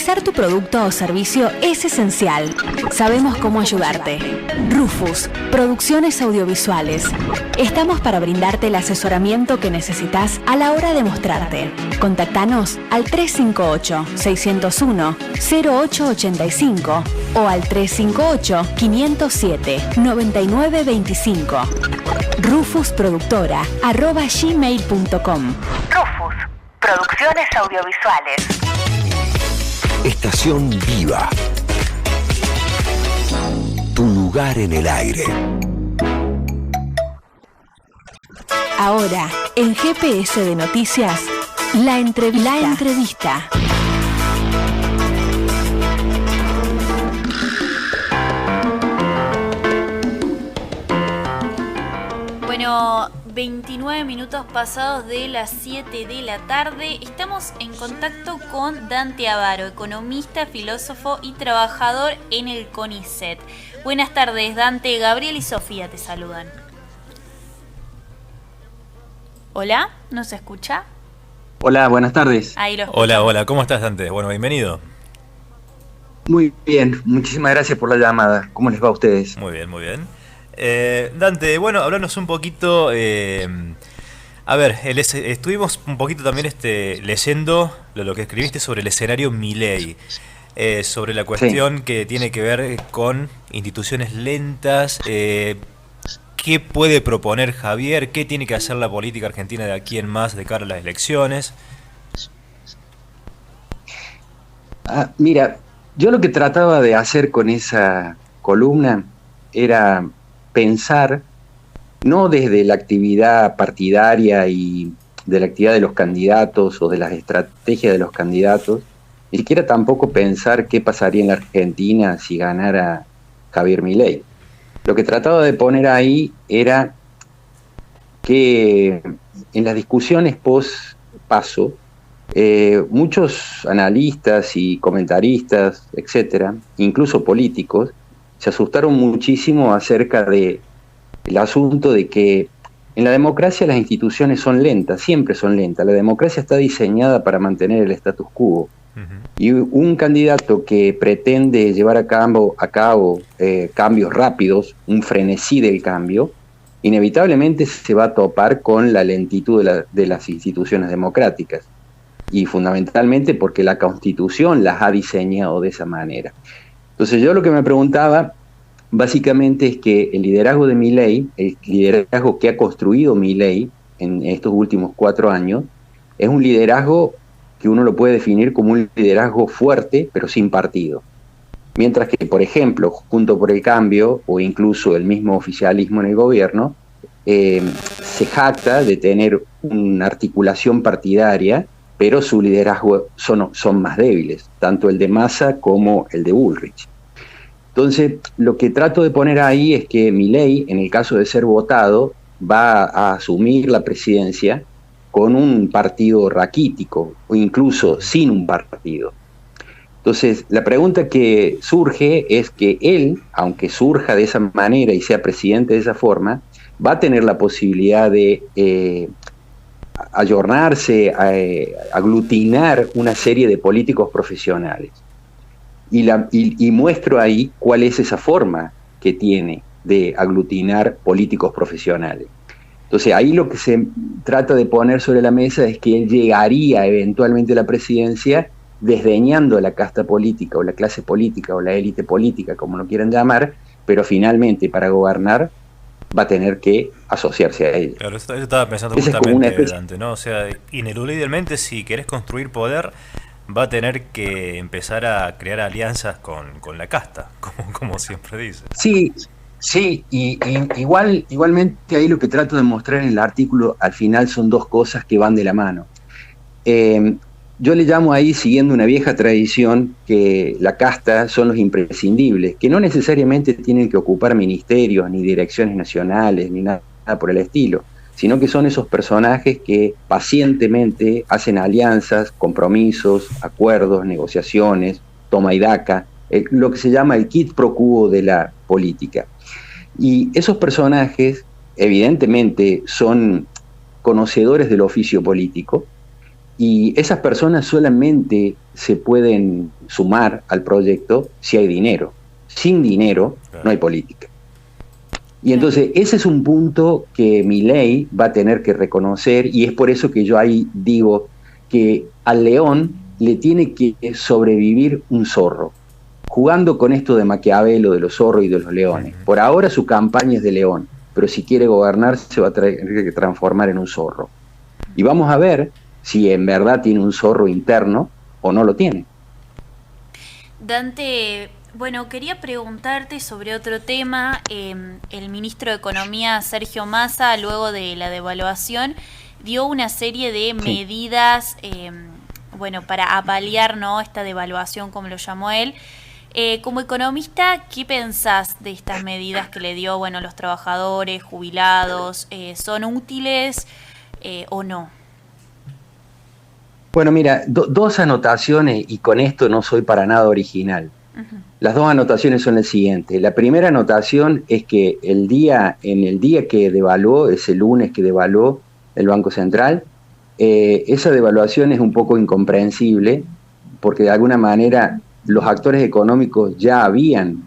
Actualizar tu producto o servicio es esencial. Sabemos cómo ayudarte. Rufus, Producciones Audiovisuales. Estamos para brindarte el asesoramiento que necesitas a la hora de mostrarte. Contactanos al 358-601-0885 o al 358-507-9925. rufusproductora@gmail.com. Rufus, Producciones Audiovisuales. Estación Viva. Tu lugar en el aire. Ahora, en GPS de Noticias, la entrevista. Bueno, 29 minutos pasados de las 7 de la tarde. Estamos en contacto con Dante Avaro, economista, filósofo y trabajador en el CONICET. Buenas tardes, Dante. Gabriel y Sofía te saludan. Hola, ¿no se escucha? Hola, buenas tardes. Ahí lo escucho. Hola, ¿cómo estás, Dante? Bueno, bienvenido. Muy bien, muchísimas gracias por la llamada. ¿Cómo les va a ustedes? Muy bien. Dante, bueno, hablarnos un poquito. Estuvimos un poquito también leyendo lo que escribiste sobre el escenario Milei, sobre la cuestión que tiene que ver con instituciones lentas. ¿Qué puede proponer Javier? ¿Qué tiene que hacer la política argentina de aquí en más de cara a las elecciones? Mira, yo lo que trataba de hacer con esa columna era pensar, no desde la actividad partidaria y de la actividad de los candidatos o de las estrategias de los candidatos, ni siquiera tampoco pensar qué pasaría en la Argentina si ganara Javier Milei. Lo que trataba de poner ahí era que en las discusiones post-paso, muchos analistas y comentaristas, etcétera, incluso políticos, se asustaron muchísimo acerca del asunto de que en la democracia las instituciones son lentas, siempre son lentas. La democracia está diseñada para mantener el status quo. Y un candidato que pretende llevar a cabo cambios rápidos, un frenesí del cambio, inevitablemente se va a topar con la lentitud de las instituciones democráticas. Y fundamentalmente porque la Constitución las ha diseñado de esa manera. Entonces yo lo que me preguntaba básicamente es que el liderazgo de Milei, el liderazgo que ha construido Milei en estos últimos 4 años, es un liderazgo que uno lo puede definir como un liderazgo fuerte, pero sin partido. Mientras que, por ejemplo, Juntos por el Cambio, o incluso el mismo oficialismo en el gobierno, se jacta de tener una articulación partidaria, pero su liderazgo son más débiles, tanto el de Massa como el de Bullrich. Entonces, lo que trato de poner ahí es que Milei, en el caso de ser votado, va a asumir la presidencia con un partido raquítico, o incluso sin un partido. Entonces, la pregunta que surge es que él, aunque surja de esa manera y sea presidente de esa forma, va a tener la posibilidad de ayornarse, aglutinar una serie de políticos profesionales. Y muestro ahí cuál es esa forma que tiene de aglutinar políticos profesionales. Entonces ahí lo que se trata de poner sobre la mesa es que él llegaría eventualmente a la presidencia desdeñando la casta política o la clase política o la élite política, como lo quieran llamar, pero finalmente para gobernar va a tener que asociarse a ella. Claro, eso estaba pensando justamente, Dante, ¿no? O sea, ineludiblemente si querés construir poder, va a tener que empezar a crear alianzas con la casta, como siempre dice. Sí, y igualmente ahí lo que trato de mostrar en el artículo al final son dos cosas que van de la mano. Yo le llamo ahí, siguiendo una vieja tradición, que la casta son los imprescindibles, que no necesariamente tienen que ocupar ministerios, ni direcciones nacionales, ni nada por el estilo, sino que son esos personajes que pacientemente hacen alianzas, compromisos, acuerdos, negociaciones, toma y daca, lo que se llama el quid pro quo de la política. Y esos personajes evidentemente son conocedores del oficio político, Y esas personas solamente se pueden sumar al proyecto si hay dinero. Sin dinero no hay política. Y entonces ese es un punto que Milei va a tener que reconocer, y es por eso que yo ahí digo que al león le tiene que sobrevivir un zorro, jugando con esto de Maquiavelo, de los zorros y de los leones. Por ahora su campaña es de león, pero si quiere gobernar se va a tener que transformar en un zorro. Y vamos a ver si en verdad tiene un zorro interno o no lo tiene. Dante, bueno, quería preguntarte sobre otro tema. El ministro de Economía, Sergio Massa, luego de la devaluación, dio una serie de medidas, bueno, para paliar, ¿no?, esta devaluación, como lo llamó él. Como economista, ¿qué pensás de estas medidas que le dio, bueno, los trabajadores, jubilados? ¿Son útiles o no? Bueno, mira, dos anotaciones, y con esto no soy para nada original. Las dos anotaciones son las siguientes. La primera anotación es que en el día que devaluó, ese lunes que devaluó el Banco Central, esa devaluación es un poco incomprensible, porque de alguna manera los actores económicos ya habían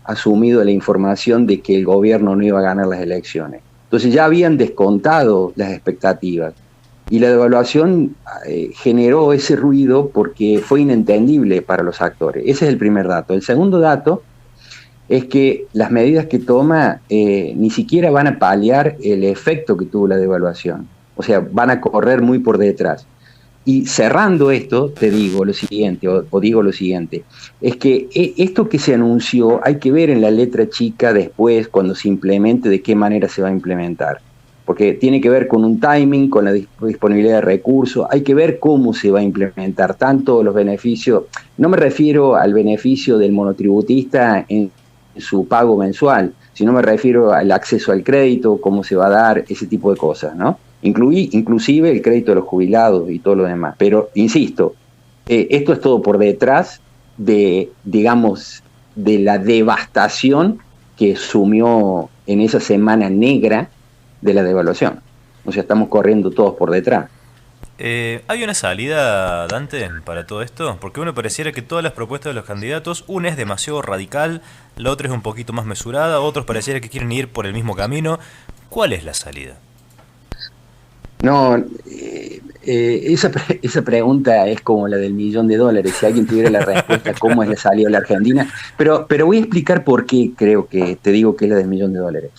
asumido la información de que el gobierno no iba a ganar las elecciones. Entonces ya habían descontado las expectativas. Y la devaluación generó ese ruido porque fue inentendible para los actores. Ese es el primer dato. El segundo dato es que las medidas que toma ni siquiera van a paliar el efecto que tuvo la devaluación. O sea, van a correr muy por detrás. Y cerrando esto, te digo lo siguiente, o digo lo siguiente, es que esto que se anunció hay que ver en la letra chica después, cuando se implemente, de qué manera se va a implementar. Porque tiene que ver con un timing, con la disponibilidad de recursos, hay que ver cómo se va a implementar, tanto los beneficios, no me refiero al beneficio del monotributista en su pago mensual, sino me refiero al acceso al crédito, cómo se va a dar, ese tipo de cosas, ¿no? Inclusive el crédito de los jubilados y todo lo demás. Pero, insisto, esto es todo por detrás de, digamos, de la devastación que sumió en esa semana negra de la devaluación. O sea, estamos corriendo todos por detrás. ¿Hay una salida, Dante, para todo esto? Porque uno pareciera que todas las propuestas de los candidatos, una es demasiado radical, la otra es un poquito más mesurada, otros pareciera que quieren ir por el mismo camino. ¿Cuál es la salida? No, esa pregunta es como la del $1.000.000. Si alguien tuviera la respuesta, ¿cómo es la salida de la Argentina? Pero voy a explicar por qué creo que te digo que es la del $1.000.000.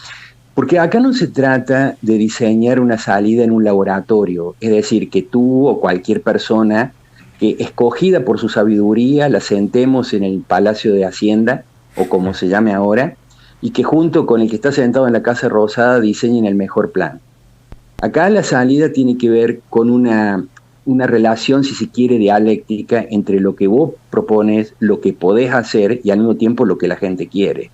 Porque acá no se trata de diseñar una salida en un laboratorio, es decir, que tú o cualquier persona que escogida por su sabiduría la sentemos en el Palacio de Hacienda, o como se llame ahora, y que junto con el que está sentado en la Casa Rosada diseñen el mejor plan. Acá la salida tiene que ver con una relación, si se quiere, dialéctica entre lo que vos propones, lo que podés hacer y al mismo tiempo lo que la gente quiere.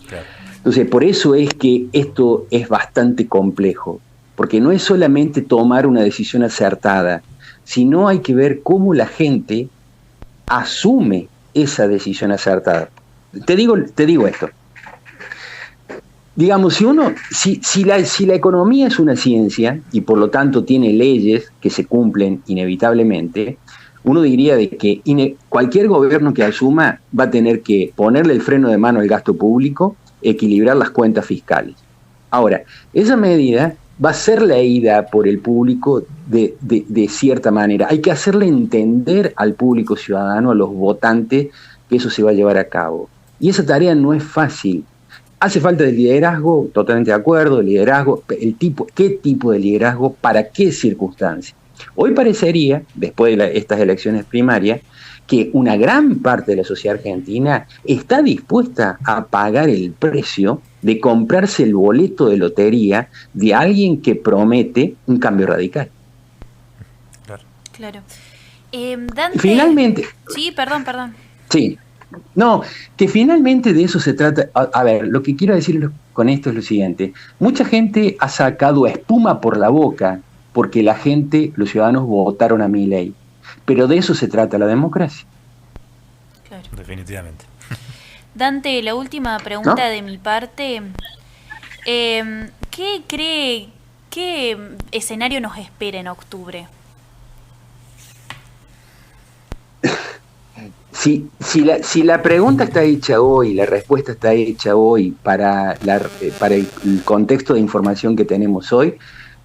Claro. Entonces, por eso es que esto es bastante complejo, porque no es solamente tomar una decisión acertada, sino hay que ver cómo la gente asume esa decisión acertada. Te digo esto. Digamos, si la economía es una ciencia y por lo tanto tiene leyes que se cumplen inevitablemente, uno diría de que cualquier gobierno que asuma va a tener que ponerle el freno de mano al gasto público, equilibrar las cuentas fiscales. Ahora, esa medida va a ser leída por el público de cierta manera. Hay que hacerle entender al público ciudadano, a los votantes, que eso se va a llevar a cabo. Y esa tarea no es fácil. Hace falta de liderazgo, totalmente de acuerdo, liderazgo, ¿qué tipo de liderazgo? ¿Para qué circunstancias? Hoy parecería, después de estas elecciones primarias, que una gran parte de la sociedad argentina está dispuesta a pagar el precio de comprarse el boleto de lotería de alguien que promete un cambio radical. Claro. Dante... Finalmente... Sí, perdón. Sí. No, que finalmente de eso se trata. A ver, lo que quiero decir con esto es lo siguiente. Mucha gente ha sacado espuma por la boca porque la gente, los ciudadanos, votaron a Milei. Pero de eso se trata la democracia. Claro. Definitivamente. Dante, la última pregunta de mi parte. ¿Qué escenario nos espera en octubre? Si la pregunta está hecha hoy, la respuesta está hecha hoy para el contexto de información que tenemos hoy,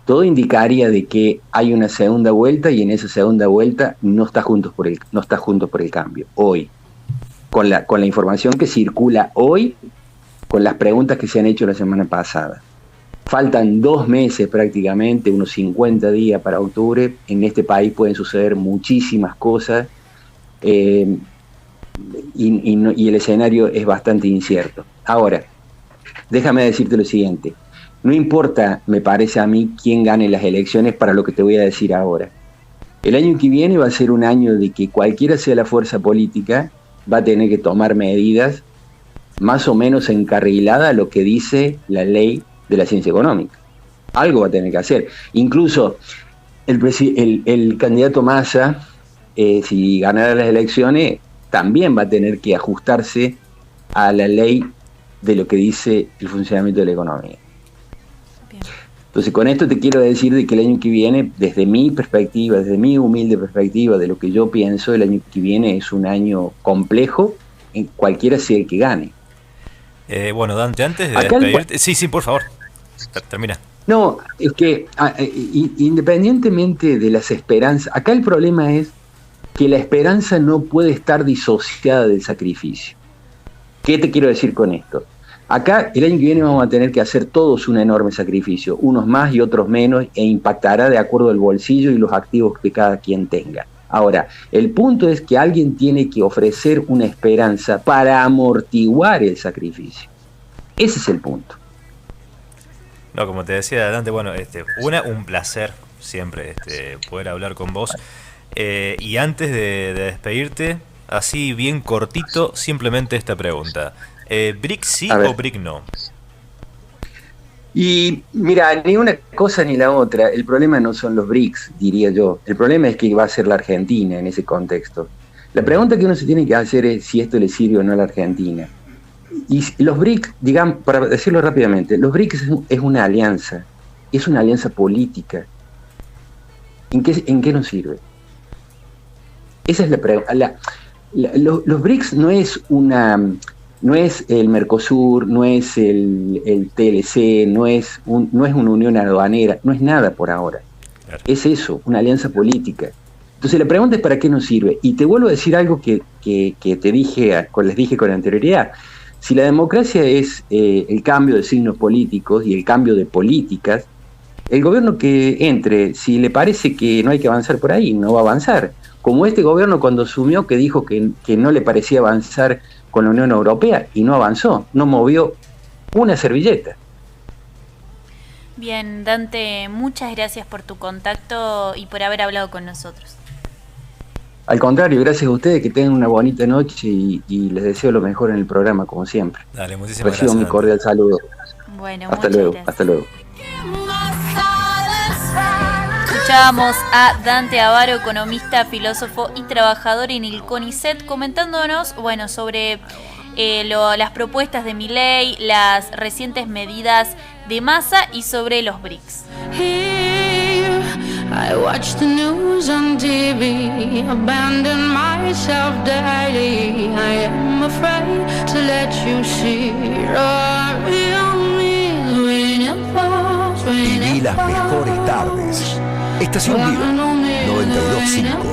todo indicaría de que hay una segunda vuelta y en esa segunda vuelta no está juntos por el cambio, hoy. Con la información que circula hoy, con las preguntas que se han hecho la semana pasada. Faltan 2 meses prácticamente, unos 50 días para octubre. En este país pueden suceder muchísimas cosas y el escenario es bastante incierto. Ahora, déjame decirte lo siguiente. No importa, me parece a mí, quién gane las elecciones para lo que te voy a decir ahora. El año que viene va a ser un año de que cualquiera sea la fuerza política, va a tener que tomar medidas más o menos encarriladas a lo que dice la ley de la ciencia económica. Algo va a tener que hacer. Incluso el candidato Massa, si ganara las elecciones, también va a tener que ajustarse a la ley de lo que dice el funcionamiento de la economía. Bien. Entonces, con esto te quiero decir de que el año que viene, desde mi perspectiva, desde mi humilde perspectiva, de lo que yo pienso, el año que viene es un año complejo, en cualquiera sea el que gane. Bueno, Dante, antes de despedirte... Sí, por favor, termina. No, es que independientemente de las esperanzas, acá el problema es que la esperanza no puede estar disociada del sacrificio. ¿Qué te quiero decir con esto? Acá el año que viene vamos a tener que hacer todos un enorme sacrificio, unos más y otros menos, e impactará de acuerdo al bolsillo y los activos que cada quien tenga. Ahora, el punto es que alguien tiene que ofrecer una esperanza para amortiguar el sacrificio. Ese es el punto. No, como te decía Dante, bueno, un placer siempre poder hablar con vos. Y antes de despedirte, así bien cortito, simplemente esta pregunta. ¿BRIC sí o BRIC no? Y mira, ni una cosa ni la otra. El problema no son los BRICS, diría yo. El problema es que va a ser la Argentina en ese contexto. La pregunta que uno se tiene que hacer es si esto le sirve o no a la Argentina. Y los BRICS, digamos, para decirlo rápidamente, los BRICS es una alianza política. ¿En qué nos sirve? Esa es la pregunta. Los BRICS no es el Mercosur, no es el TLC, no es una unión aduanera, no es nada por ahora. Claro. Es eso, una alianza política. Entonces la pregunta es ¿para qué nos sirve? Y te vuelvo a decir algo que les dije con anterioridad. Si la democracia es el cambio de signos políticos y el cambio de políticas, el gobierno que entre, si le parece que no hay que avanzar por ahí, no va a avanzar. Como este gobierno cuando asumió que dijo que no le parecía avanzar con la Unión Europea y no avanzó, no movió una servilleta. Bien, Dante, muchas gracias por tu contacto y por haber hablado con nosotros. Al contrario, gracias a ustedes, que tengan una bonita noche y les deseo lo mejor en el programa, como siempre. Dale, muchísimas gracias. Recibo mi cordial saludo. Bueno, hasta luego, gracias. Hasta luego. Escuchábamos a Dante Avaro, economista, filósofo y trabajador en el CONICET, comentándonos, sobre las propuestas de Milei, las recientes medidas de Massa y sobre los BRICS. I watch the news on TV, abandon myself daily. I am afraid to let you see Viví las mejores tardes. Estación Vida 92.5.